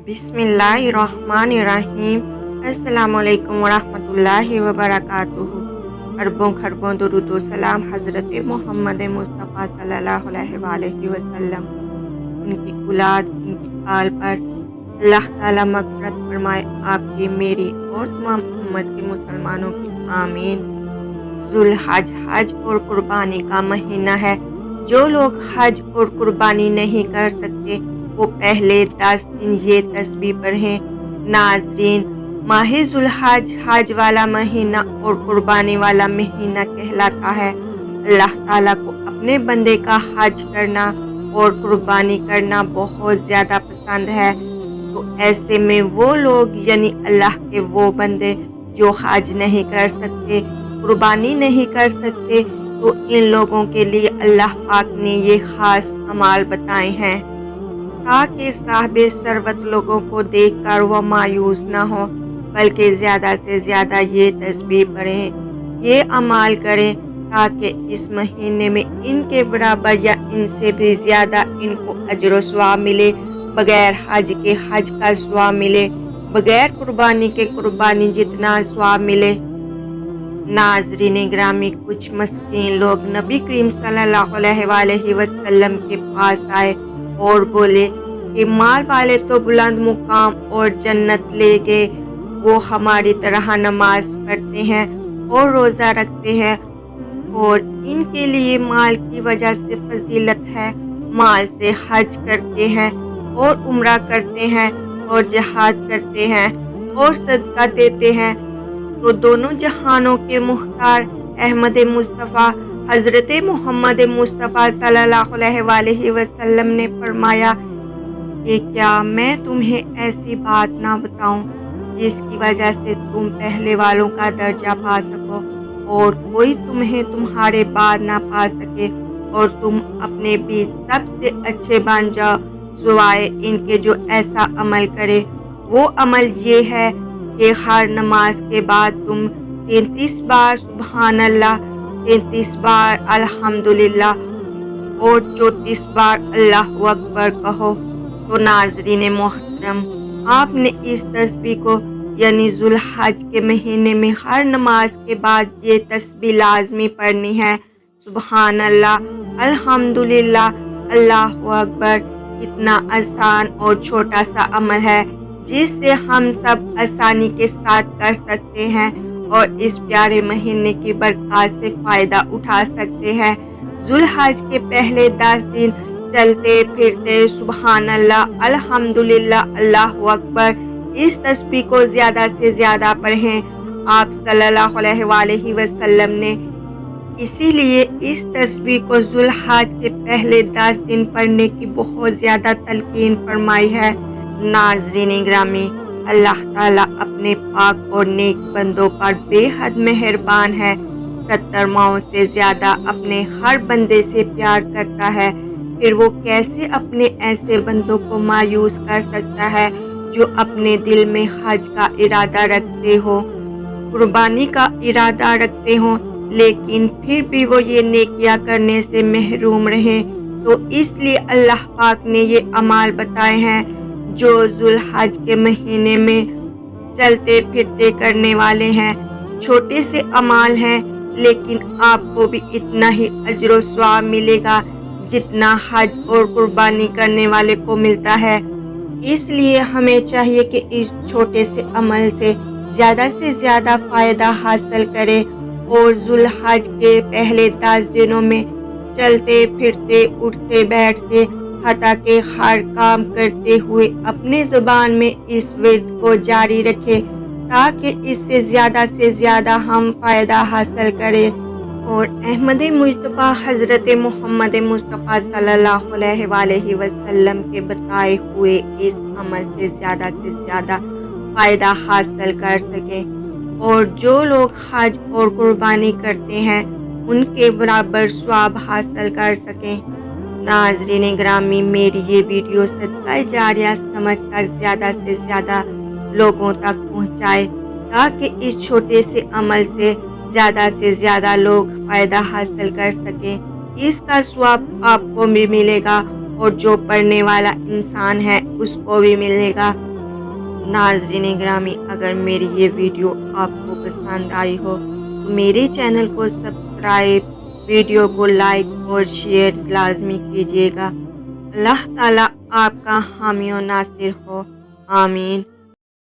बिस्मिल्लाहिर्रहमानिर्रहीम। अस्सलामुअलैकुम वरहमतुल्लाहि वबरकातुहू। अरबों खरबों दुरूद व सलाम हज़रत मोहम्मद मुस्तफ़ा सल्लल्लाहु अलैहि वसल्लम, उनकी औलाद, उनकी आल पर अल्लाह ताला मग़फ़िरत फरमाए, आपकी, मेरी और तमाम उम्मत के मुसलमानों की, आमीन। ज़ुल्हज हज और कुर्बानी का महीना है। जो लोग हज और कुर्बानी नहीं कर सकते वो पहले 10 दिन ये तस्बीह पढ़ें। नाज़रीन, माह ज़ुल्हज हज वाला महीना और कुर्बानी वाला महीना कहलाता है। अल्लाह ताला को अपने बंदे का हज करना और कुर्बानी करना बहुत ज़्यादा पसंद है। तो ऐसे में वो लोग यानी अल्लाह के वो बंदे जो हज नहीं कर सकते, कुर्बानी नहीं कर सकते, तो इन लोगों के लिए अल्लाह पाक ने ये ख़ास अमाल बताए हैं ताकि साहिब सरवत लोगों को देखकर वह मायूस ना हो, बल्कि ज़्यादा से ज़्यादा ये तस्बीह पढ़ें, ये अमाल करें ताकि इस महीने में इनके बराबर या इनसे भी ज़्यादा इनको अजर व सवाब मिले, बगैर हज के हज का सवाब मिले, बगैर कुर्बानी के कुर्बानी जितना सवाब मिले। नाज़रीन ग्रामी, कुछ मस्कीन लोग नबी करीम सल्लल्लाहु अलैहि वसल्लम के पास आए और बोले कि माल वाले तो बुलंद मुकाम और जन्नत ले गए, वो हमारी तरह नमाज पढ़ते हैं और रोज़ा रखते हैं और इनके लिए माल की वजह से फजीलत है, माल से हज करते हैं और उम्रा करते हैं और जिहाद करते हैं और सदका देते हैं। तो दोनों जहानों के मुख्तार अहमद मुस्तफ़ा हज़रत मोहम्मद मुस्तफ़ा सल्लल्लाहु अलैहि वसल्लम ने फरमाया कि क्या मैं तुम्हें ऐसी बात ना बताऊं जिसकी वजह से तुम पहले वालों का दर्जा पा सको और कोई तुम्हें तुम्हारे बाद ना पा सके और तुम अपने बीच सबसे अच्छे बन जाओ, सिवाय इनके जो ऐसा अमल करे। वो अमल ये है कि हर नमाज के बाद तुम 33 बार सुबहान अल्लाह, 33 बार अल्हम्दुलिल्लाह और 34 बार अल्लाहु अकबर कहो। तो नाज़रीन मोहतरम, आपने इस तस्बीह को यानी ज़ुल्हज के महीने में हर नमाज के बाद ये तस्बीह लाजमी पढ़नी है। सुबहान अल्लाह, अल्हम्दुलिल्लाह, अल्लाहु अकबर। कितना आसान और छोटा सा अमल है जिससे हम सब आसानी के साथ कर सकते हैं और इस प्यारे महीने की बरकत से फ़ायदा उठा सकते हैं। ज़ुल्हज के पहले 10 दिन चलते फिरते सुबहान अल्लाह, अल्हम्दुलिल्लाह, अल्लाहु अकबर इस तस्बीह को ज़्यादा से ज़्यादा पढ़ें। आप सल्लल्लाहु अलैहि वसल्लम ने इसीलिए इस तस्बीह को ज़ुल्हज के पहले 10 दिन पढ़ने की बहुत ज़्यादा तलकीन फरमाई है। नाज़रीन ग्रामी, अल्लाह ताला अपने पाक और नेक बंदों पर बेहद मेहरबान है। 70 माओं से ज़्यादा अपने हर बंदे से प्यार करता है, फिर वो कैसे अपने ऐसे बंदों को मायूस कर सकता है जो अपने दिल में हज का इरादा रखते हो, कुर्बानी का इरादा रखते हो, लेकिन फिर भी वो ये नेकियां करने से महरूम रहे। तो इसलिए अल्लाह पाक ने ये अमाल बताए हैं जो ज़ुल्हज के महीने में चलते फिरते करने वाले हैं। छोटे से अमाल हैं लेकिन आपको भी इतना ही अजर व सवाब मिलेगा जितना हज और कुर्बानी करने वाले को मिलता है। इसलिए हमें चाहिए कि इस छोटे से अमल से ज़्यादा फ़ायदा हासिल करें और ज़ुल्हज के पहले 10 दिनों में चलते फिरते, उठते बैठते, हत्ता के हर काम करते हुए अपने ज़ुबान में इस विर्द को जारी रखें ताकि इससे ज़्यादा हम फ़ायदा हासिल करें और अहमद मुस्तफ़ा हज़रत मोहम्मद मुस्तफ़ा सल्लल्लाहु अलैहि वसल्लम के बताए हुए इस अमल से ज़्यादा फ़ायदा हासिल कर सकें और जो लोग हज और कुर्बानी करते हैं उनके बराबर सवाब हासिल कर सकें। नाज़रीन ग्रामी, मेरी ये वीडियो सदका जारिया समझकर ज़्यादा से ज़्यादा लोगों तक पहुँचाए ताकि इस छोटे से अमल से ज़्यादा लोग फ़ायदा हासिल कर सकें। इसका सवाब आपको भी मिलेगा और जो पढ़ने वाला इंसान है उसको भी मिलेगा। ناظرین گرامی، اگر میری یہ ویڈیو آپ کو پسند آئی ہو تو میرے چینل کو سبسکرائب، ویڈیو کو لائک اور شیئر لازمی کیجیے گا۔ اللہ تعالیٰ آپ کا حامی و ناصر ہو، آمین۔